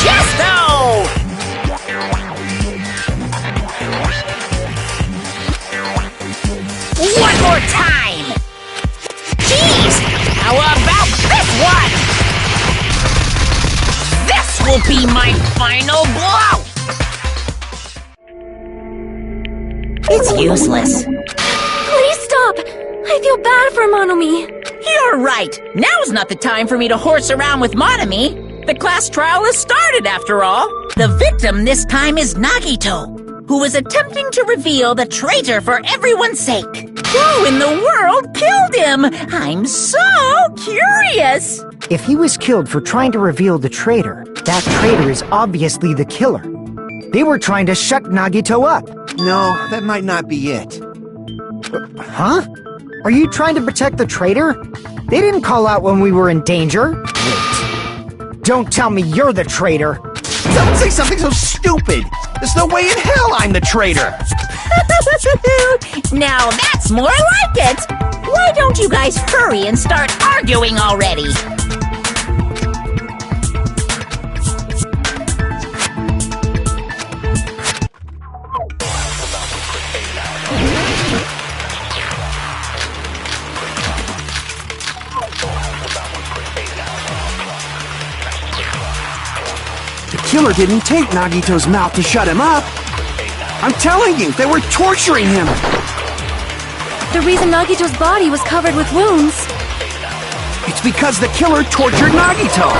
Chesto! One more time! Jeez! How about this one? This will be my final blow! It's useless. Please stop! I feel bad for Monomi. You're right. Now's not the time for me to horse around with Monomi. The class trial has started, after all. The victim this time is Nagito, who is attempting to reveal the traitor for everyone's sake. Who in the world killed him? I'm so curious. If he was killed for trying to reveal the traitor, that traitor is obviously the killer. They were trying to shut Nagito up. No, that might not be it. Huh? Are you trying to protect the traitor? They didn't call out when we were in danger. Wait. Don't tell me you're the traitor. Don't say something so stupid! There's no way in hell I'm the traitor! Now that's more like it! Why don't you guys hurry and start arguing already? The killer didn't take Nagito's mouth to shut him up! I'm telling you, they were torturing him! The reason Nagito's body was covered with wounds. It's because the killer tortured Nagito!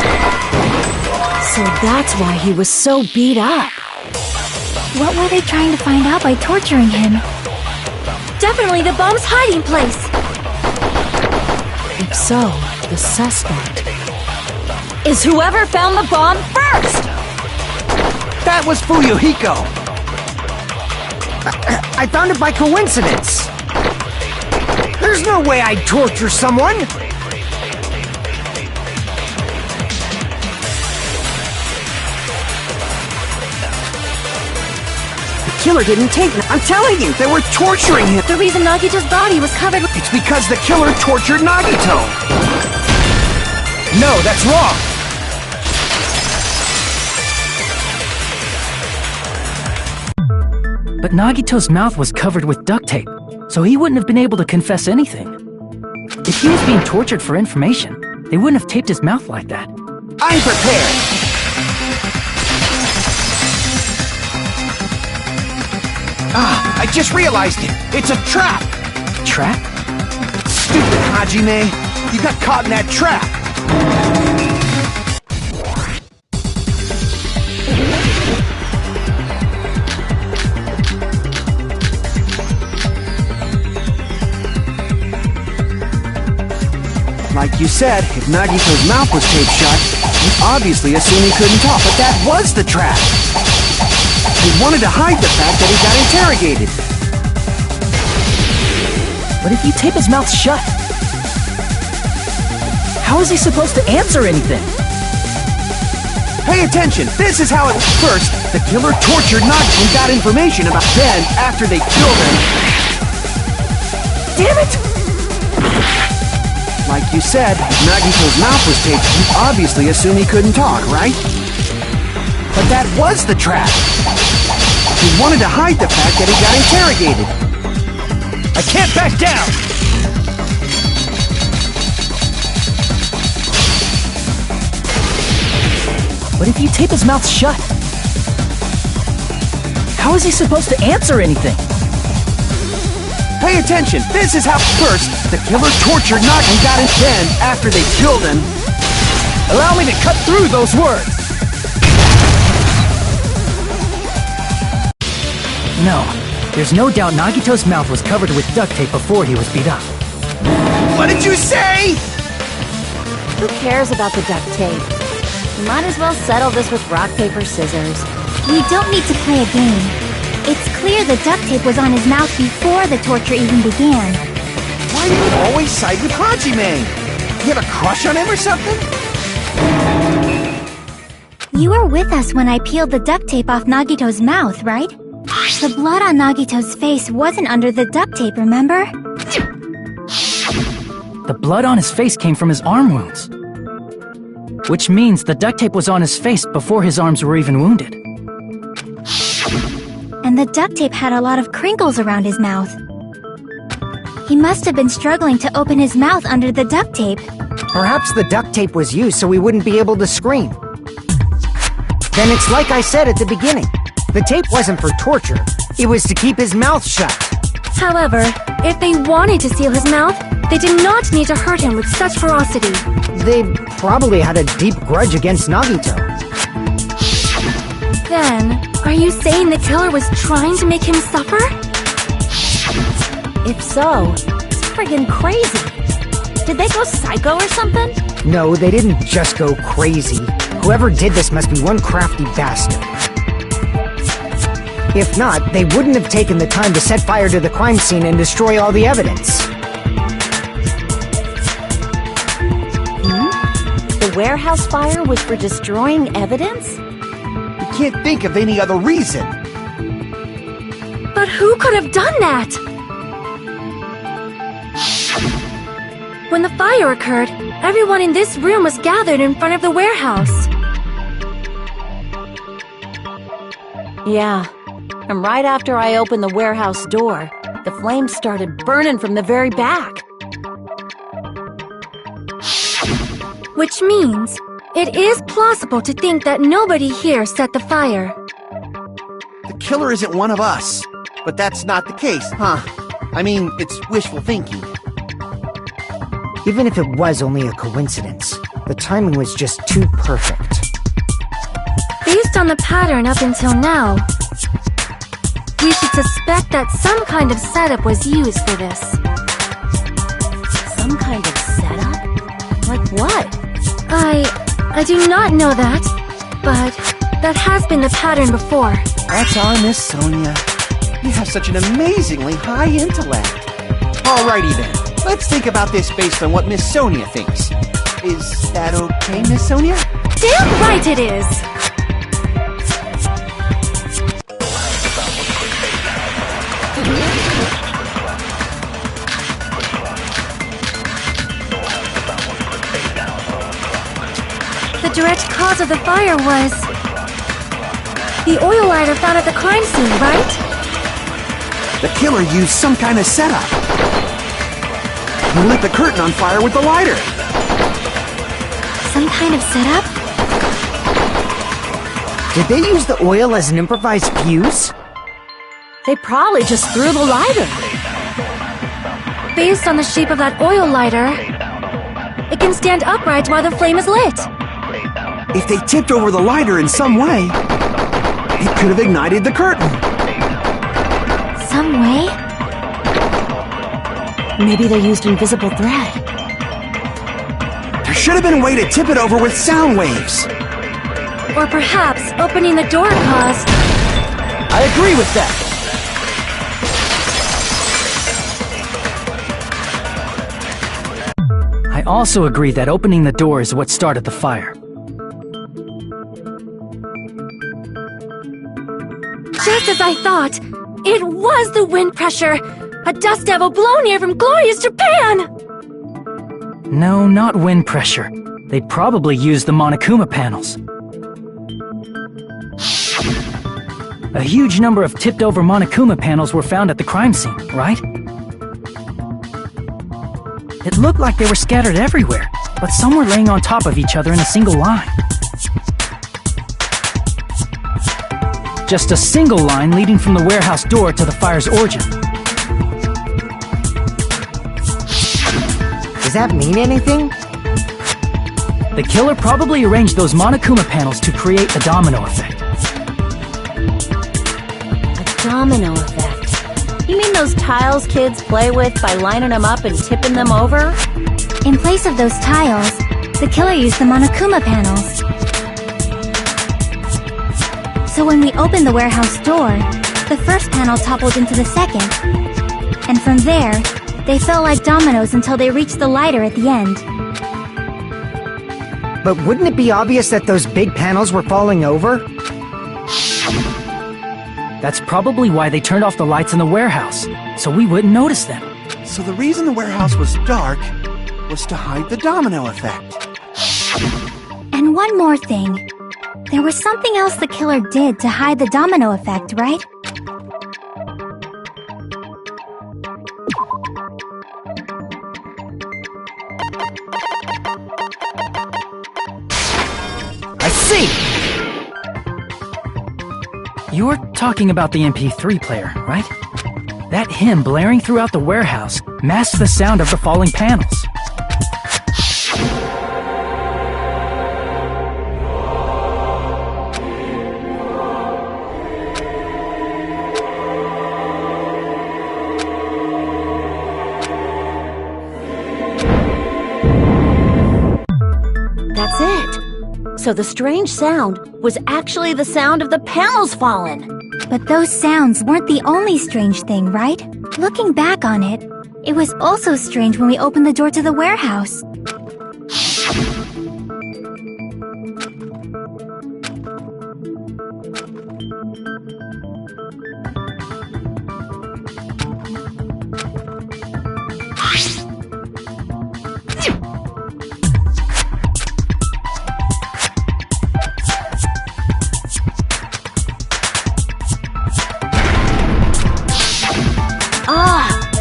So that's why he was so beat up. What were they trying to find out by torturing him? Definitely the bomb's hiding place! If so, the suspect is whoever found the bomb first! That was Fuyuhiko! I found it by coincidence. There's no way I'd torture someone. The killer didn't take me. I'm telling you, they were torturing him! The reason Nagito's body was covered with... It's because the killer tortured Nagito! No, that's wrong. But Nagito's mouth was covered with duct tape, so he wouldn't have been able to confess anything. If he was being tortured for information, they wouldn't have taped his mouth like that. I'm prepared! Ah, I just realized it! It's a trap! Trap? Stupid Hajime! You got caught in that trap! Like you said, if Nagito's mouth was taped shut, you obviously assumed he couldn't talk, but that was the trap! He wanted to hide the fact that he got interrogated. But if you tape his mouth shut, how is he supposed to answer anything? Pay attention, this is how it... First, the killer tortured Nagito and got information about... Then, after they killed him... Damn it! Like you said, if Nagito's mouth was taped, you obviously assumed he couldn't talk, right? But that was the trap! He wanted to hide the fact that he got interrogated. I can't back down. But if you tape his mouth shut, how is he supposed to answer anything? Pay attention, this is how... First, the killer tortured Nagito and got him. Then, after they killed him... Allow me to cut through those words. No, there's no doubt Nagito's mouth was covered with duct tape before he was beat up. What did you say?! Who cares about the duct tape? We might as well settle this with rock, paper, scissors. We don't need to play a game. It's clear the duct tape was on his mouth before the torture even began. Why do you always side with Hajime? You have a crush on him or something? You were with us when I peeled the duct tape off Nagito's mouth, right? The blood on Nagito's face wasn't under the duct tape, remember? The blood on his face came from his arm wounds. Which means the duct tape was on his face before his arms were even wounded. And the duct tape had a lot of crinkles around his mouth. He must have been struggling to open his mouth under the duct tape. Perhaps the duct tape was used so he wouldn't be able to scream. Then it's like I said at the beginning. The tape wasn't for torture. It was to keep his mouth shut. However, if they wanted to seal his mouth, they did not need to hurt him with such ferocity. They probably had a deep grudge against Nagito. Then, are you saying the killer was trying to make him suffer? If so, it's friggin' crazy. Did they go psycho or something? No, they didn't just go crazy. Whoever did this must be one crafty bastard. If not, they wouldn't have taken the time to set fire to the crime scene and destroy all the evidence. The warehouse fire was for destroying evidence? You can't think of any other reason. But who could have done that? When the fire occurred, everyone in this room was gathered in front of the warehouse. Yeah. And right after I opened the warehouse door, the flames started burning from the very back. Which means, it is plausible to think that nobody here set the fire. The killer isn't one of us. But that's not the case, huh? I mean, it's wishful thinking. Even if it was only a coincidence, the timing was just too perfect. Based on the pattern up until now, we should suspect that some kind of setup was used for this. Some kind of setup? Like what? I do not know that, but that has been the pattern before. That's our Miss Sonia. You have such an amazingly high intellect. Alrighty then, let's think about this based on what Miss Sonia thinks. Is that okay, Miss Sonia? Damn right it is! The direct cause of the fire was the oil lighter found at the crime scene, right? The killer used some kind of setup. He lit the curtain on fire with the lighter. Some kind of setup? Did they use the oil as an improvised fuse? They probably just threw the lighter. Based on the shape of that oil lighter, it can stand upright while the flame is lit. If they tipped over the lighter in some way, it could have ignited the curtain. Some way? Maybe they used invisible thread. There should have been a way to tip it over with sound waves. Or perhaps opening the door caused... I agree with that. I also agree that opening the door is what started the fire. Just as I thought! It was the wind pressure! A dust devil blown here from glorious Japan! No, not wind pressure. They probably used the Monokuma panels. A huge number of tipped-over Monokuma panels were found at the crime scene, right? It looked like they were scattered everywhere, but some were laying on top of each other in a single line. Just a single line leading from the warehouse door to the fire's origin. Does that mean anything? The killer probably arranged those Monokuma panels to create a domino effect. A domino effect? You mean those tiles kids play with by lining them up and tipping them over? In place of those tiles, the killer used the Monokuma panels. So when we opened the warehouse door, the first panel toppled into the second. And from there, they fell like dominoes until they reached the lighter at the end. But wouldn't it be obvious that those big panels were falling over? That's probably why they turned off the lights in the warehouse, so we wouldn't notice them. So the reason the warehouse was dark was to hide the domino effect. one more thing. There was something else the killer did to hide the domino effect, right? I see! You're talking about the MP3 player, right? That hymn blaring throughout the warehouse masks the sound of the falling panels. That's it. So the strange sound was actually the sound of the panels falling. But those sounds weren't the only strange thing, right? Looking back on it, it was also strange when we opened the door to the warehouse.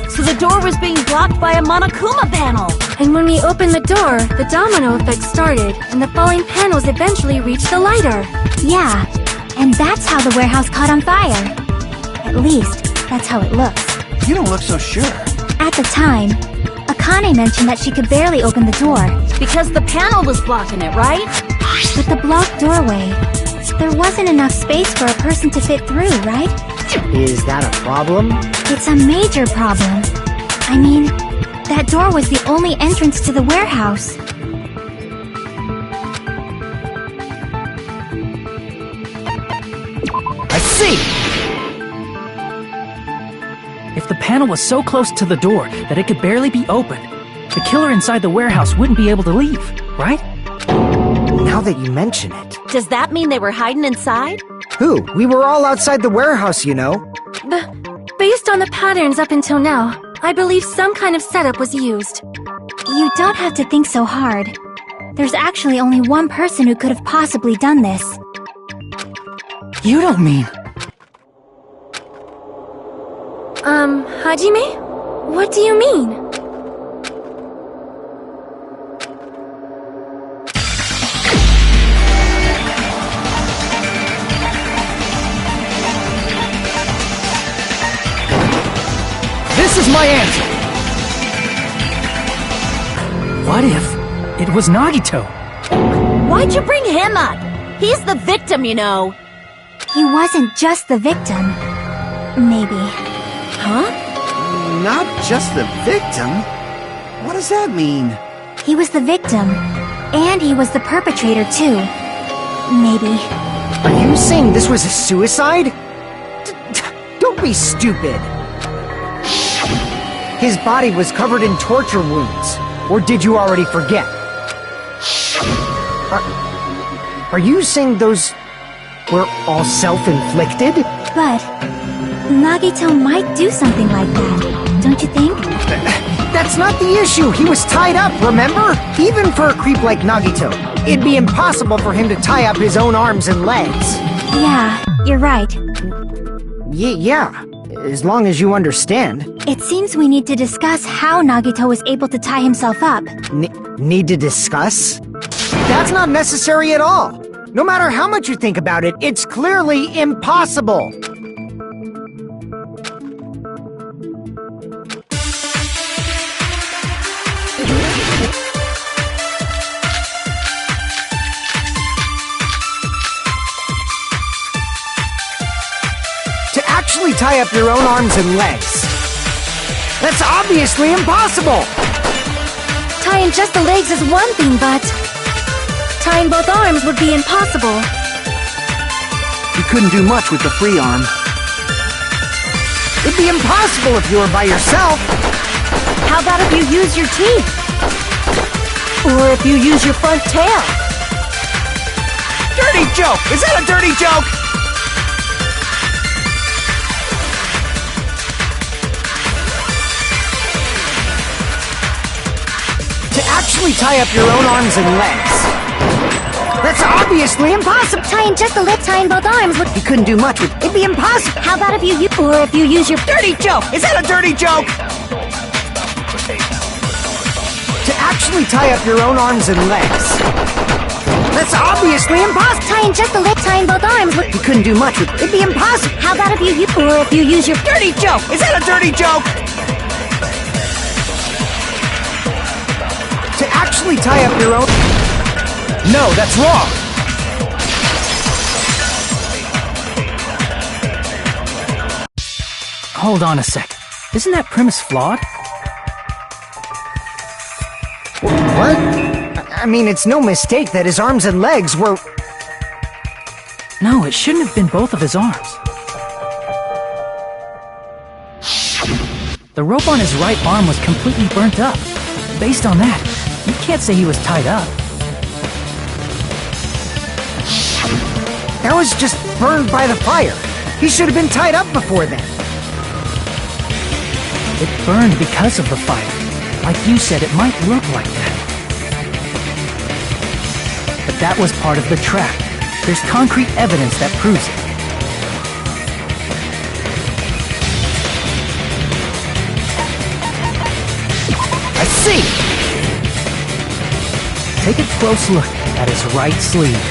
So the door was being blocked by a Monokuma panel. And when we opened the door, the domino effect started, and the falling panels eventually reached the lighter. Yeah, and that's how the warehouse caught on fire. At least, that's how it looks. You don't look so sure. At the time, Akane mentioned that she could barely open the door. Because the panel was blocking it, right? With the blocked doorway, there wasn't enough space for a person to fit through, right? Is that a problem? It's a major problem. I mean, that door was the only entrance to the warehouse. I see! If the panel was so close to the door that it could barely be opened, the killer inside the warehouse wouldn't be able to leave, right? Now that you mention it. Does that mean they were hiding inside? Who? We were all outside the warehouse, you know. Based on the patterns up until now, I believe some kind of setup was used. You don't have to think so hard. There's actually only one person who could have possibly done this. You don't mean... Hajime? What do you mean? This is my answer! What if it was Nagito? Why'd you bring him up? He's the victim, you know. He wasn't just the victim. Maybe. Huh? Not just the victim? What does that mean? He was the victim. And he was the perpetrator, too. Maybe. Are you saying this was a suicide? Don't be stupid. His body was covered in torture wounds. Or did you already forget? Are you saying those were all self-inflicted? But Nagito might do something like that, don't you think? That's not the issue. He was tied up, remember? Even for a creep like Nagito, it'd be impossible for him to tie up his own arms and legs. Yeah, you're right. Yeah, as long as you understand. It seems we need to discuss how Nagito was able to tie himself up. Need to discuss? That's not necessary at all. No matter how much you think about it, it's clearly impossible. To actually tie up your own arms and legs. That's obviously impossible! Tying just the legs is one thing, but tying both arms would be impossible. You couldn't do much with the free arm. It'd be impossible if you were by yourself. How about if you use your teeth? Or if you use your front tail? Dirty joke! Is that a dirty joke? To actually tie up your own arms and legs. That's obviously impossible. Tying just the lip, tying both arms would... He couldn't do much with... It'd be impossible. How about if you use... Or if you use your... Dirty joke! Is that a dirty joke? To actually tie up your own arms and legs. That's obviously impossible. Tying just the lip, tying both arms would... He couldn't do much with... It'd be impossible. How about if you use... Or if you use your... Dirty joke! Is that a dirty joke? To actually tie up your own... No, that's wrong! Hold on a sec. Isn't that premise flawed? What? I mean, it's no mistake that his arms and legs were... No, it shouldn't have been both of his arms. The rope on his right arm was completely burnt up. Based on that, you can't say he was tied up. That was just burned by the fire. He should have been tied up before then. It burned because of the fire. Like you said, it might look like that. But that was part of the trap. There's concrete evidence that proves it. I see! Take a close look at his right sleeve.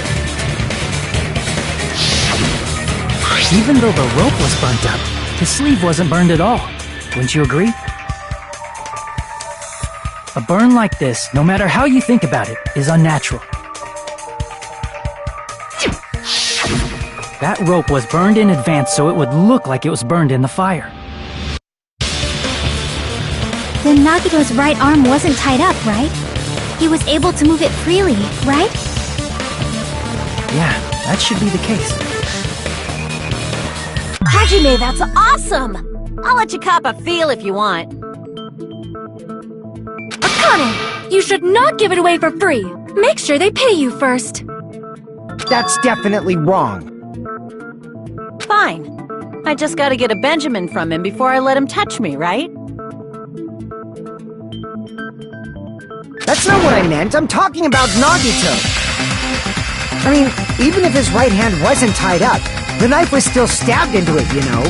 Even though the rope was burnt up, his sleeve wasn't burned at all. Wouldn't you agree? A burn like this, no matter how you think about it, is unnatural. That rope was burned in advance so it would look like it was burned in the fire. Then Nagito's right arm wasn't tied up, right? He was able to move it freely, right? Yeah, that should be the case. Hajime, that's awesome! I'll let you cop a feel if you want. Akane, you should not give it away for free. Make sure they pay you first. That's definitely wrong. Fine. I just gotta get a Benjamin from him before I let him touch me, right? That's not what I meant. I'm talking about Nagito. I mean, even if his right hand wasn't tied up, the knife was still stabbed into it, you know?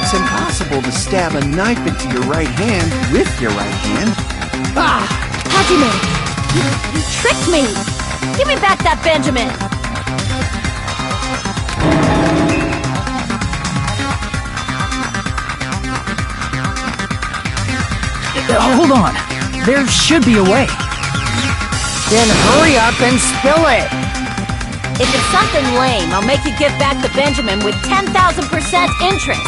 It's impossible to stab a knife into your right hand with your right hand. Ah! Hajime! You tricked me! Give me back that Benjamin! Hold on. There should be a way. Then hurry up and spill it! If it's something lame, I'll make you give back the Benjamin with 10,000% interest.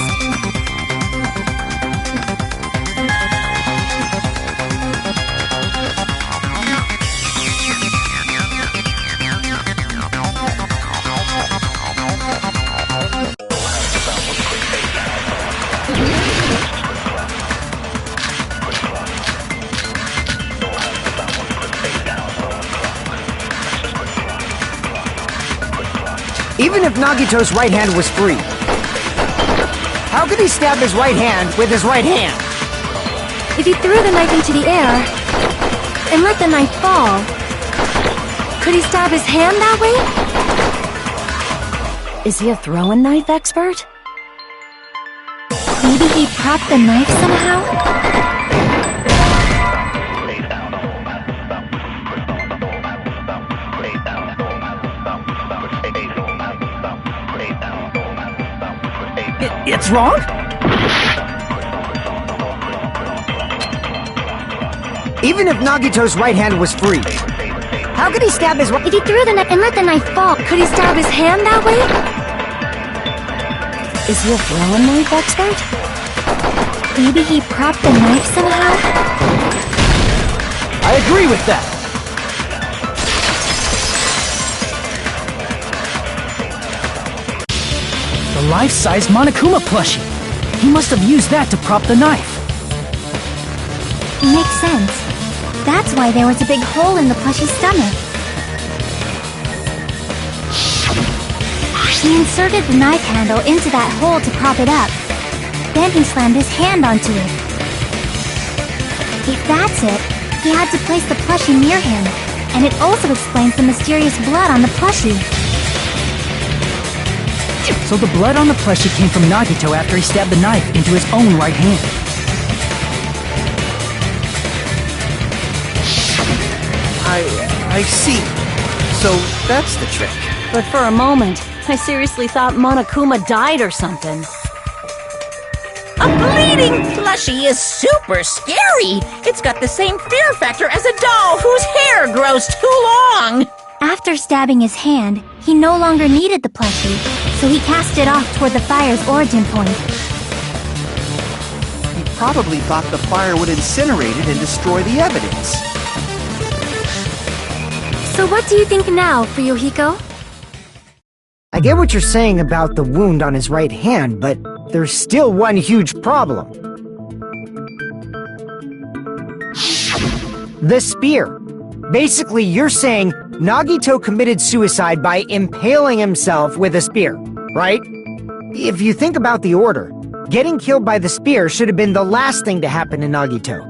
Even if Nagito's right hand was free, how could he stab his right hand with his right hand? If he threw the knife into the air and let the knife fall, could he stab his hand that way? Is he a throwing knife expert? Maybe he propped the knife somehow? It's wrong? Even if Nagito's right hand was free, how could he stab his right... If he threw the knife and let the knife fall, Could he stab his hand that way? Is he a throwing knife expert? maybe he propped the knife somehow? I agree with that. The life-size Monokuma plushie. He must have used that to prop the knife. Makes sense. That's why there was a big hole in the plushie's stomach. He inserted the knife handle into that hole to prop it up. Then he slammed his hand onto it. If that's it, he had to place the plushie near him. And it also explains the mysterious blood on the plushie. So the blood on the plushie came from Nagito after he stabbed the knife into his own right hand. I see. So that's the trick. But for a moment, I seriously thought Monokuma died or something. A bleeding plushie is super scary. It's got the same fear factor as a doll whose hair grows too long. After stabbing his hand, he no longer needed the plushie, so he cast it off toward the fire's origin point. He probably thought the fire would incinerate it and destroy the evidence. So what do you think now, Fuyuhiko? I get what you're saying about the wound on his right hand, but there's still one huge problem. The spear. Basically, you're saying Nagito committed suicide by impaling himself with a spear, right? If you think about the order, getting killed by the spear should have been the last thing to happen to Nagito.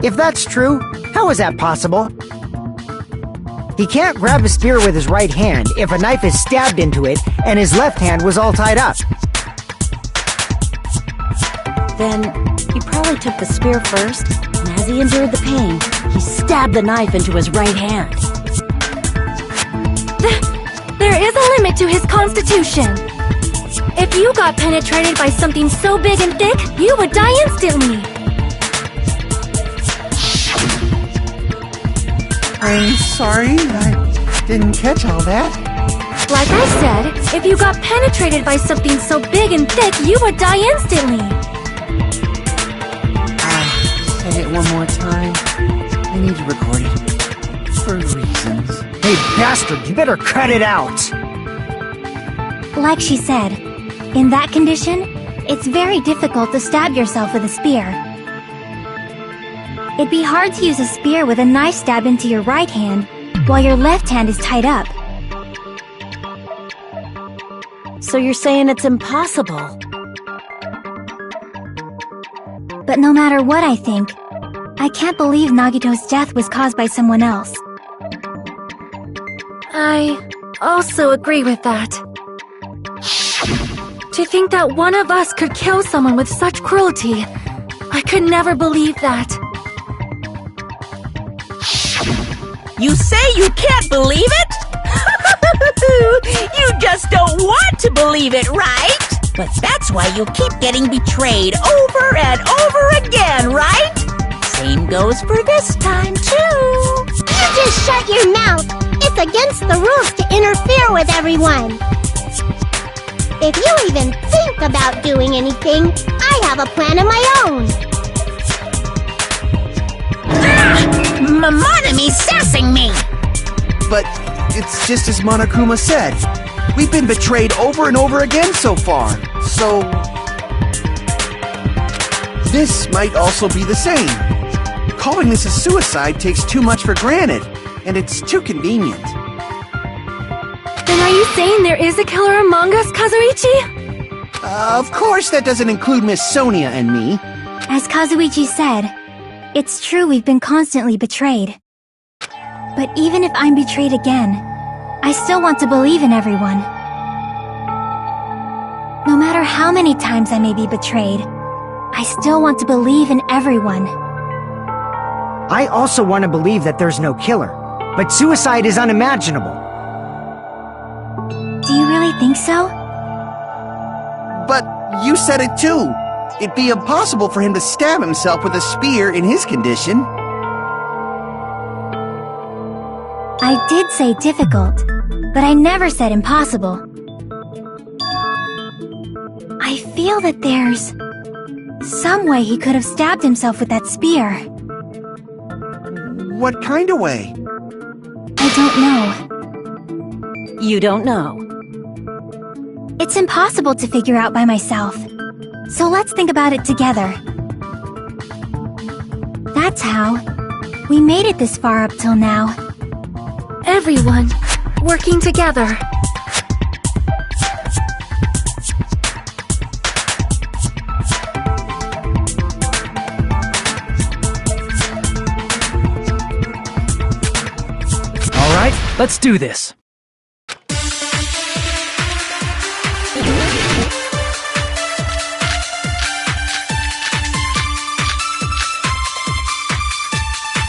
If that's true, how is that possible? He can't grab a spear with his right hand if a knife is stabbed into it and his left hand was all tied up. Then, he probably took the spear first, and as he endured the pain, he stabbed the knife into his right hand. There is a limit to his constitution. If you got penetrated by something so big and thick, you would die instantly. I'm sorry, I didn't catch all that. Like I said, if you got penetrated by something so big and thick, you would die instantly. Say it one more time. I need to record it. For reasons. Hey, bastard, you better cut it out! Like she said, in that condition, it's very difficult to stab yourself with a spear. It'd be hard to use a spear with a knife stabbed into your right hand while your left hand is tied up. So you're saying it's impossible? But no matter what I think, I can't believe Nagito's death was caused by someone else. I also agree with that. To think that one of us could kill someone with such cruelty, I could never believe that. You say you can't believe it? You just don't want to believe it, right? But that's why you keep getting betrayed over and over again, right? Same goes for this time, too. You just shut your mouth. It's against the rules to interfere with everyone. If you even think about doing anything, I have a plan of my own. Monomi's sassing me! But it's just as Monokuma said. We've been betrayed over and over again so far. So this might also be the same. Calling this a suicide takes too much for granted, and it's too convenient. Then are you saying there is a killer among us, Kazuichi? Of course that doesn't include Miss Sonia and me. As Kazuichi said, it's true we've been constantly betrayed. But even if I'm betrayed again, I still want to believe in everyone. No matter how many times I may be betrayed, I still want to believe in everyone. I also want to believe that there's no killer, but suicide is unimaginable. Do you really think so? But you said it too. It'd be impossible for him to stab himself with a spear in his condition. I did say difficult, but I never said impossible. I feel that there's some way he could have stabbed himself with that spear. What kind of way? I don't know. You don't know. It's impossible to figure out by myself. So let's think about it together. That's how we made it this far up till now. Everyone, working together. Let's do this.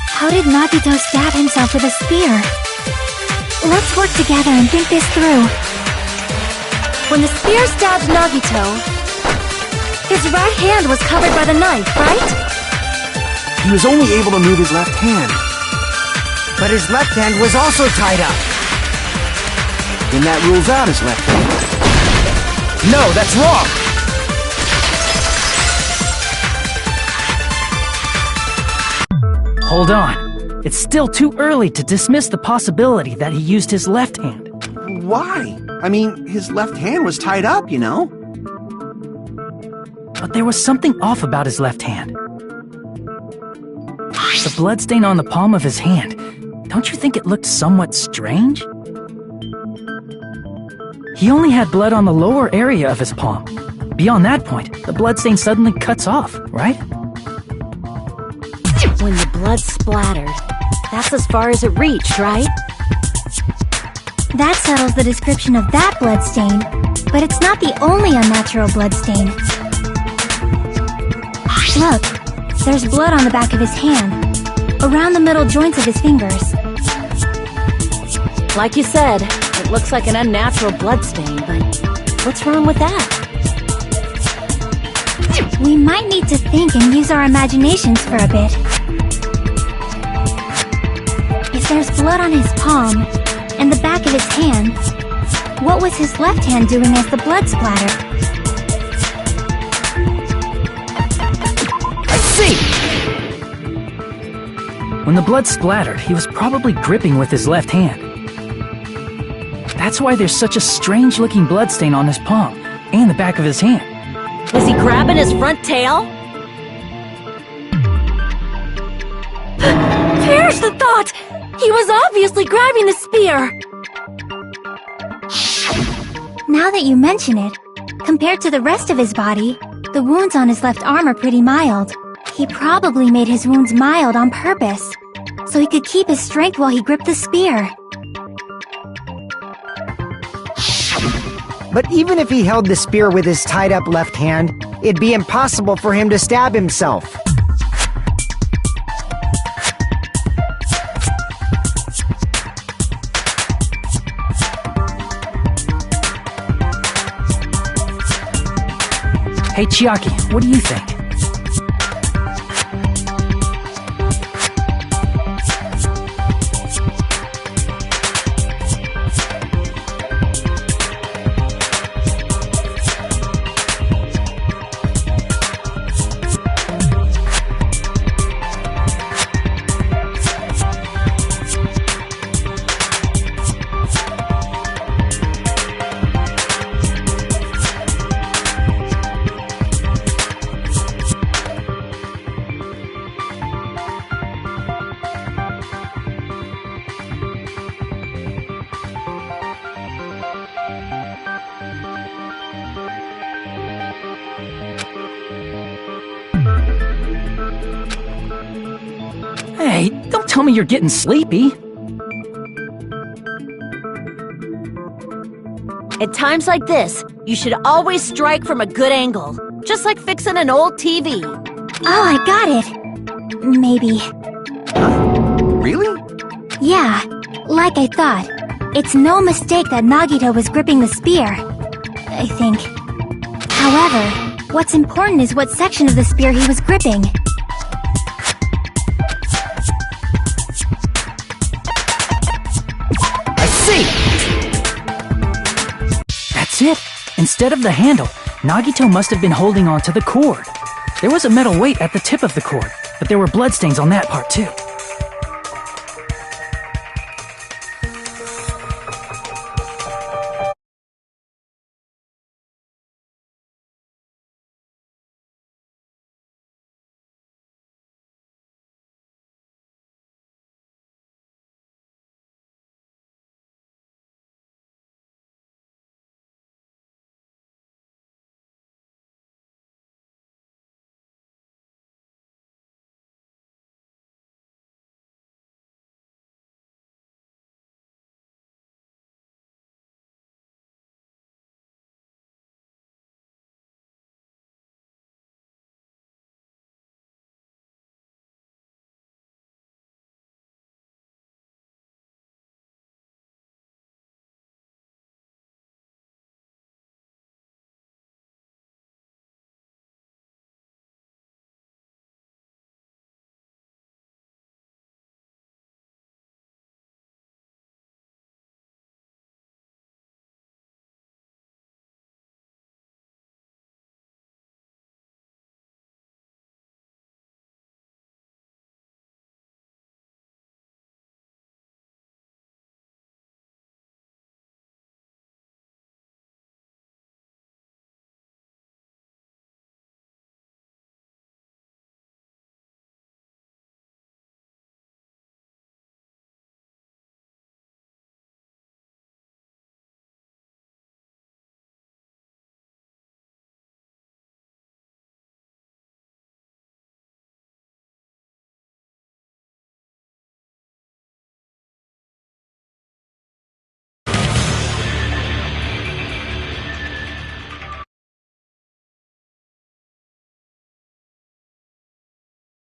How did Nagito stab himself with a spear? Let's work together and think this through. When the spear stabbed Nagito, his right hand was covered by the knife, right? He was only able to move his left hand. But his left hand was also tied up. Then that rules out his left hand. No, that's wrong! Hold on. It's still too early to dismiss the possibility that he used his left hand. Why? I mean, his left hand was tied up, you know? But there was something off about his left hand. The bloodstain on the palm of his hand. Don't you think it looked somewhat strange? He only had blood on the lower area of his palm. Beyond that point, the bloodstain suddenly cuts off, right? When the blood splattered, that's as far as it reached, right? That settles the description of that bloodstain, but it's not the only unnatural bloodstain. Look, there's blood on the back of his hand, around the middle joints of his fingers. Like you said, it looks like an unnatural bloodstain, but what's wrong with that? We might need to think and use our imaginations for a bit. If there's blood on his palm and the back of his hand, what was his left hand doing as the blood splattered? I see! When the blood splattered, he was probably gripping with his left hand. That's why there's such a strange-looking bloodstain on his palm and the back of his hand. Was he grabbing his front tail? Perish the thought! He was obviously grabbing the spear! Now that you mention it, compared to the rest of his body, the wounds on his left arm are pretty mild. He probably made his wounds mild on purpose, so he could keep his strength while he gripped the spear. But even if he held the spear with his tied-up left hand, it'd be impossible for him to stab himself. Hey, Chiaki, what do you think? Hey, don't tell me you're getting sleepy. At times like this, you should always strike from a good angle, just like fixing an old TV. Oh, I got it! Maybe. Really? Yeah, like I thought. It's no mistake that Nagito was gripping the spear, I think. However, what's important is what section of the spear he was gripping. I see! That's it. Instead of the handle, Nagito must have been holding on to the cord. There was a metal weight at the tip of the cord, but there were bloodstains on that part too.